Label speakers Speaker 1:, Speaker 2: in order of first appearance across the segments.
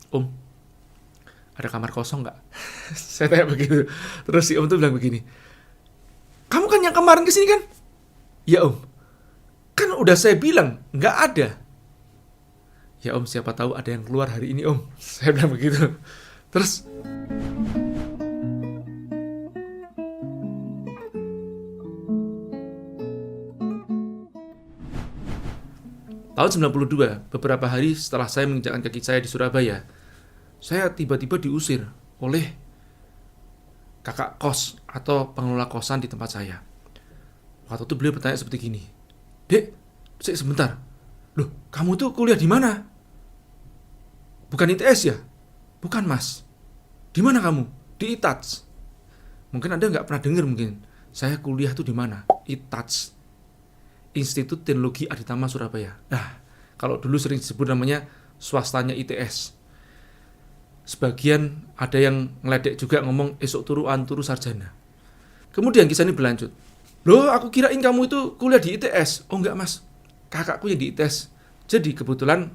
Speaker 1: Om, ada kamar kosong nggak? Saya tanya begitu. Terus si Om tuh bilang begini, kamu kan yang kemarin kesini kan? Ya Om, kan udah saya bilang nggak ada. Ya Om, siapa tahu ada yang keluar hari ini Om. Saya bilang begitu. Terus tahun 92, beberapa hari setelah saya menginjakkan kaki saya di Surabaya, saya tiba-tiba diusir oleh kakak kos atau pengelola kosan di tempat saya. Waktu itu beliau bertanya seperti gini, Dek, sebentar, loh kamu tuh kuliah di mana? Bukan ITS ya? Bukan mas. Di mana kamu? Di ITATS. Mungkin Anda nggak pernah dengar mungkin. Saya kuliah tuh di mana? ITATS, Institut Teknologi Aditama Surabaya. Nah, kalau dulu sering disebut namanya swastanya ITS. Sebagian ada yang ngeledek juga ngomong esok turu anturu sarjana. Kemudian kisah ini berlanjut. Loh, aku kirain kamu itu kuliah di ITS. Oh enggak mas, kakakku yang di ITS. Jadi kebetulan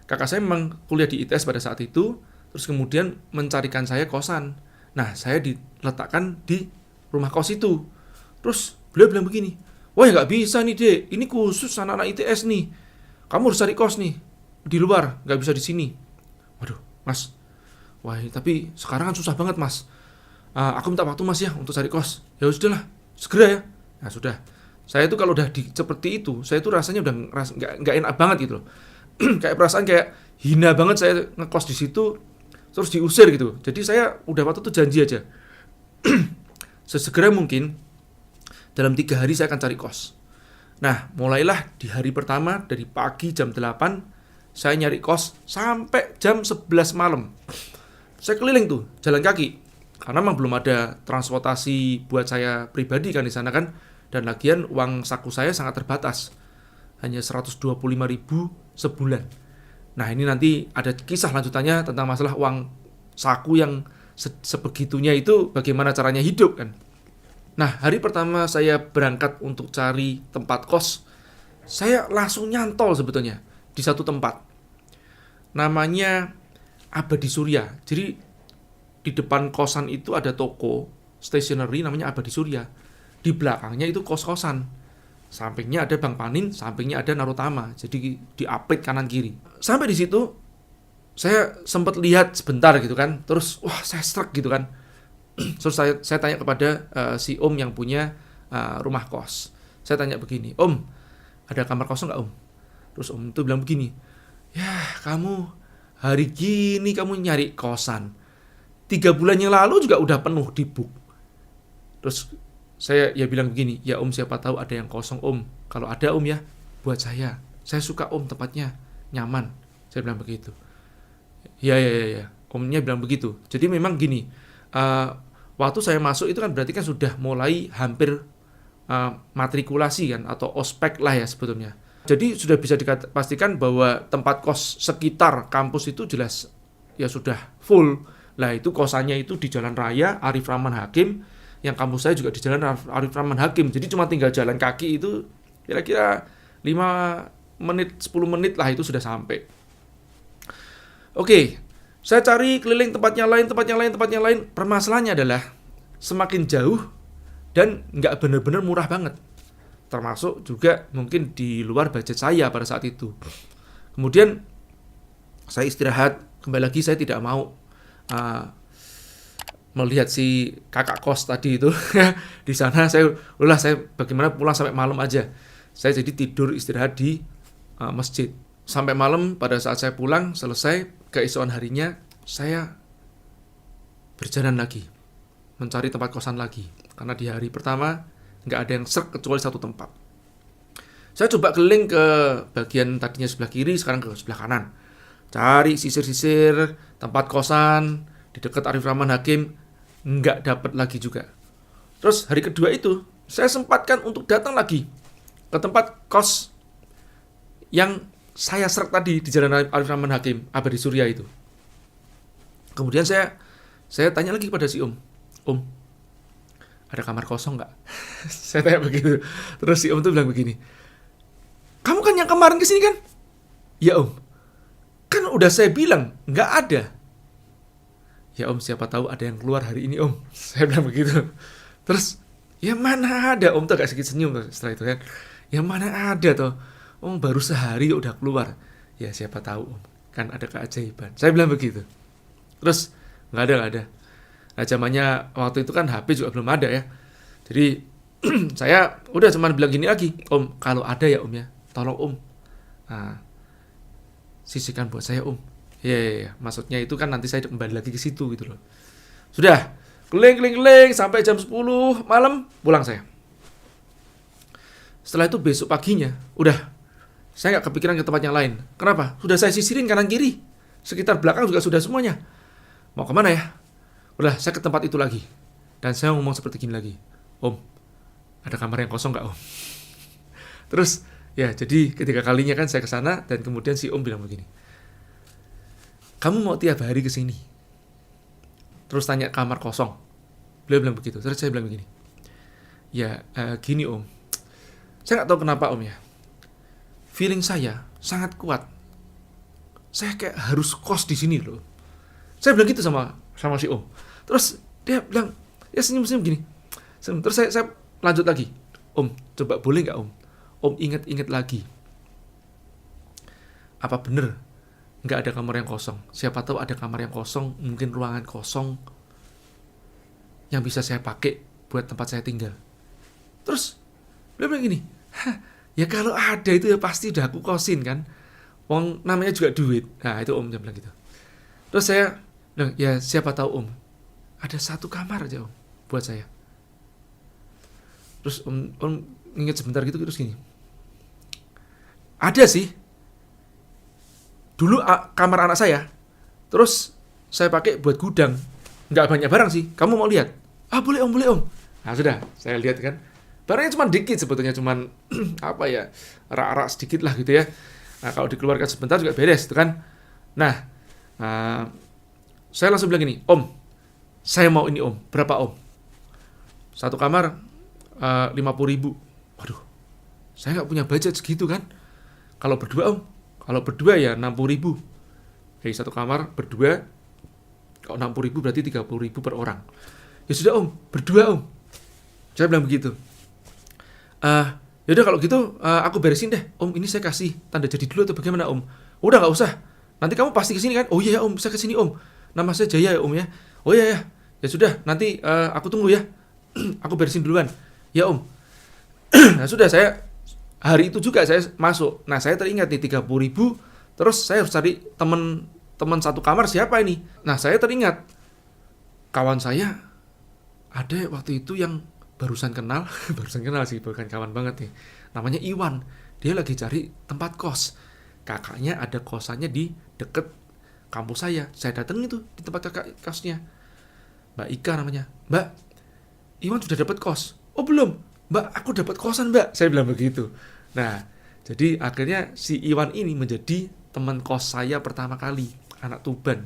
Speaker 1: kakak saya memang kuliah di ITS pada saat itu. Terus kemudian mencarikan saya kosan. Nah, saya diletakkan di rumah kos itu. Terus beliau bilang begini, wah ya nggak bisa nih dek, ini khusus anak-anak ITS nih. Kamu harus cari kos nih di luar, nggak bisa di sini. Waduh, mas, wah tapi sekarang kan susah banget mas. Aku minta waktu mas ya untuk cari kos. Ya sudahlah, segera ya. Nah sudah, saya itu kalau udah seperti itu, saya itu rasanya udah nggak enak banget gitu loh. Kayak perasaan kayak hina banget saya ngekos di situ, terus diusir gitu. Jadi saya udah waktu itu janji aja, sesegera mungkin dalam 3 hari saya akan cari kos. Nah, mulailah di hari pertama dari pagi jam 8 saya nyari kos sampai jam 11 malam. Saya keliling tuh, jalan kaki. Karena memang belum ada transportasi buat saya pribadi kan di sana kan. Dan lagian uang saku saya sangat terbatas. Hanya 125.000 sebulan. Nah, ini nanti ada kisah lanjutannya tentang masalah uang saku yang sebegitunya itu bagaimana caranya hidup kan. Nah, hari pertama saya berangkat untuk cari tempat kos, saya langsung nyantol sebetulnya di satu tempat. Namanya Abadi Surya. Jadi di depan kosan itu ada toko stationery namanya Abadi Surya. Di belakangnya itu kos-kosan. Sampingnya ada Bang Panin, sampingnya ada Narutama. Jadi diapit kanan kiri. Sampai di situ saya sempat lihat sebentar gitu kan. Terus wah saya struck gitu kan. Terus saya tanya kepada si Om yang punya rumah kos. Saya tanya begini, Om, ada kamar kosong nggak Om? Terus Om itu bilang begini, ya kamu hari gini kamu nyari kosan. 3 bulan yang lalu juga udah penuh di book. Terus saya ya bilang begini, ya Om siapa tahu ada yang kosong Om. Kalau ada Om ya buat saya. Saya suka Om tempatnya nyaman. Saya bilang begitu. Ya. Omnya bilang begitu. Jadi memang gini. Waktu saya masuk itu kan berarti kan sudah mulai hampir matrikulasi kan atau ospek lah ya sebetulnya. Jadi sudah bisa dipastikan bahwa tempat kos sekitar kampus itu jelas ya sudah full. Lah itu kosannya itu di Jalan Raya Arif Rahman Hakim, yang kampus saya juga di Jalan Arif Rahman Hakim. Jadi cuma tinggal jalan kaki itu kira-kira 5 menit 10 menit lah itu sudah sampai. Oke. Saya cari keliling tempatnya lain. Permasalahannya adalah semakin jauh dan nggak benar-benar murah banget. Termasuk juga mungkin di luar budget saya pada saat itu. Kemudian saya istirahat. Kembali lagi saya tidak mau melihat si kakak kos tadi itu. Di sana saya bagaimana pulang sampai malam aja. Saya jadi tidur istirahat di masjid. Sampai malam pada saat saya pulang selesai, keesokan harinya saya berjalan lagi mencari tempat kosan lagi karena di hari pertama nggak ada yang serk kecuali satu tempat. Saya coba keliling ke bagian tadinya sebelah kiri, sekarang ke sebelah kanan, cari sisir-sisir tempat kosan di dekat Arif Rahman Hakim, nggak dapat lagi juga. Terus hari kedua itu saya sempatkan untuk datang lagi ke tempat kos yang saya serk tadi di Jalan Arif Rahman Hakim, Abadi Surya itu. Kemudian saya tanya lagi kepada si Om, ada kamar kosong nggak? Saya tanya begitu. Terus si Om tuh bilang begini, kamu kan yang kemarin kesini kan? Ya Om, Kan udah saya bilang, nggak ada. Ya om, siapa tahu ada yang keluar hari ini om. Saya bilang begitu. Terus, ya mana ada om, tuh agak sedikit senyum tuh setelah itu kan. Ya mana ada tuh, om baru sehari udah keluar. Ya siapa tahu om, kan ada keajaiban. Saya bilang begitu. Terus, nggak ada. Nah zamannya waktu itu kan HP juga belum ada ya. Jadi saya udah cuman bilang gini lagi, om kalau ada ya om ya, tolong om, nah, sisihkan buat saya om. Ya, maksudnya itu kan nanti saya kembali lagi ke situ gitu loh. Sudah, keliling sampai jam 10 malam pulang saya. Setelah itu besok paginya, udah saya nggak kepikiran ke tempat yang lain. Kenapa? Sudah saya sisirin kanan kiri, sekitar belakang juga sudah semuanya. Mau kemana ya? Udah, saya ke tempat itu lagi. Dan saya ngomong seperti gini lagi, om, ada kamar yang kosong nggak om? Terus ya jadi ketiga kalinya kan saya ke sana dan kemudian si om bilang begini, kamu mau tiap hari ke sini? Terus tanya kamar kosong. Beliau bilang begitu. Terus saya bilang begini, ya gini om, saya nggak tahu kenapa om ya, feeling saya sangat kuat. Saya kayak harus kos di sini loh. Saya bilang gitu sama si om. Terus dia bilang, ya senyum-senyum gini. Terus saya lanjut lagi, om, coba boleh nggak om? Om ingat-ingat lagi. Apa bener nggak ada kamar yang kosong? Siapa tahu ada kamar yang kosong, mungkin ruangan kosong yang bisa saya pakai buat tempat saya tinggal. Terus dia bilang gini, ya kalau ada itu ya pasti udah aku kosin kan. Wong namanya juga duit. Nah itu om bilang gitu. Terus saya bilang, ya siapa tahu om, ada satu kamar aja om buat saya. Terus om ingat sebentar gitu terus gini, ada sih dulu kamar anak saya, terus saya pakai buat gudang, nggak banyak barang sih, kamu mau lihat? Boleh om. Nah sudah, saya lihat kan, barangnya cuma dikit sebetulnya, cuman apa ya, rak-rak sedikit lah gitu ya. Nah kalau dikeluarkan sebentar juga beres itu kan. Nah saya langsung bilang gini, om, saya mau ini om, berapa om? Satu kamar 50.000. Waduh, saya nggak punya budget segitu kan. Kalau berdua om, kalau berdua ya 60.000. Jadi satu kamar berdua, kalau 60.000 berarti 30.000 per orang. Ya sudah om, berdua om. Saya bilang begitu. Yaudah kalau gitu aku beresin deh. Om ini saya kasih tanda jadi dulu atau bagaimana om? Udah nggak usah. Nanti kamu pasti kesini kan? Oh iya ya om, saya kesini om. Nama saya Jaya ya om ya. Oh iya ya. Ya sudah, nanti aku tunggu ya. Aku beresin duluan. Ya om. Nah sudah, saya hari itu juga saya masuk. Nah saya teringat nih 30.000. Terus saya harus cari teman satu kamar siapa ini. Nah saya teringat kawan saya ada waktu itu yang barusan kenal sih, bukan kawan banget nih. Namanya Iwan. Dia lagi cari tempat kos. Kakaknya ada kosannya di deket kampus saya. Saya datang itu di tempat kakak kosnya. Mbak Ika namanya. Mbak, Iwan sudah dapat kos. Oh belum, Mbak, aku dapat kosan Mbak. Saya bilang begitu. Nah, jadi akhirnya si Iwan ini menjadi teman kos saya pertama kali, anak Tuban.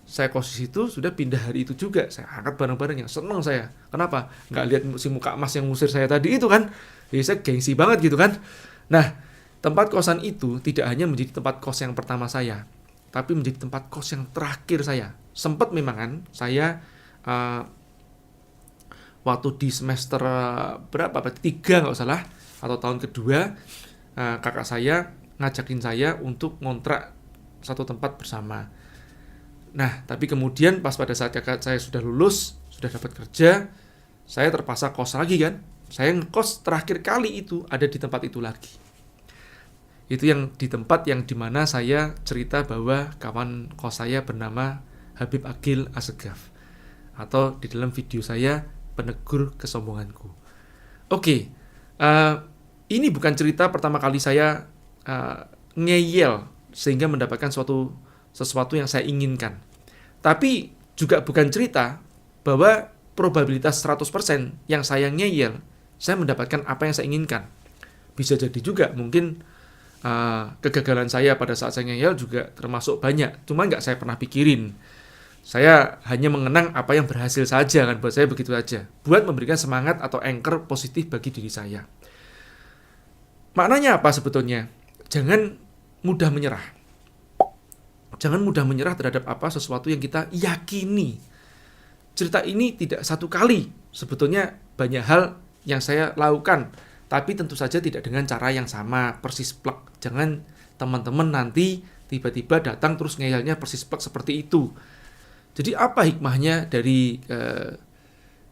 Speaker 1: Saya kos di situ, sudah pindah hari itu juga. Saya angkat barang-barang yang seneng saya. Kenapa? Nggak lihat si muka emas yang ngusir saya tadi itu kan. Jadi saya gengsi banget gitu kan. Nah, tempat kosan itu tidak hanya menjadi tempat kos yang pertama saya, tapi menjadi tempat kos yang terakhir saya. Sempat memang kan, saya waktu di semester berapa? 3 nggak salah, atau tahun kedua, kakak saya ngajakin saya untuk ngontrak satu tempat bersama. Nah, tapi kemudian pas pada saat kakak saya sudah lulus, sudah dapat kerja, saya terpaksa kos lagi kan. Saya ngekos terakhir kali itu ada di tempat itu lagi. Itu yang di tempat yang dimana saya cerita bahwa kawan kos saya bernama Habib Agil Asegaf. Atau di dalam video saya, Penegur Kesombonganku. Oke, ini bukan cerita pertama kali saya ngeyel sehingga mendapatkan sesuatu yang saya inginkan. Tapi juga bukan cerita bahwa probabilitas 100% yang saya ngeyel, saya mendapatkan apa yang saya inginkan. Bisa jadi juga mungkin kegagalan saya pada saat saya ngeyel juga termasuk banyak. Cuma nggak saya pernah pikirin. Saya hanya mengenang apa yang berhasil saja kan, buat saya begitu aja. Buat memberikan semangat atau anchor positif bagi diri saya. Maknanya apa sebetulnya? Jangan mudah menyerah. Jangan mudah menyerah terhadap sesuatu yang kita yakini. Cerita ini tidak satu kali. Sebetulnya banyak hal yang saya lakukan, tapi tentu saja tidak dengan cara yang sama, persis plek. Jangan teman-teman nanti tiba-tiba datang terus ngeyelnya persis plek seperti itu. Jadi apa hikmahnya dari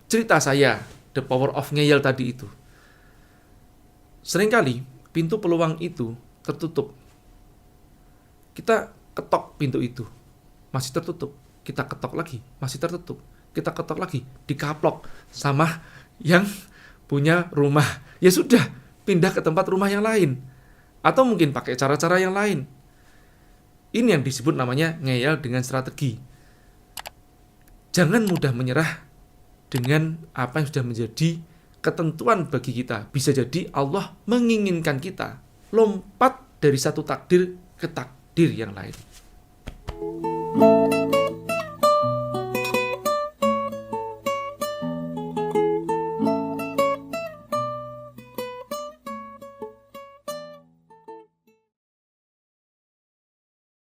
Speaker 1: cerita saya, The Power of Ngeyel tadi itu? Seringkali pintu peluang itu tertutup. Kita ketok pintu itu, masih tertutup. Kita ketok lagi, masih tertutup. Kita ketok lagi, dikaplok sama yang punya rumah. Ya sudah, pindah ke tempat rumah yang lain. Atau mungkin pakai cara-cara yang lain. Ini yang disebut namanya ngeyel dengan strategi. Jangan mudah menyerah dengan apa yang sudah menjadi ketentuan bagi kita. Bisa jadi Allah menginginkan kita lompat dari satu takdir ke takdir yang lain.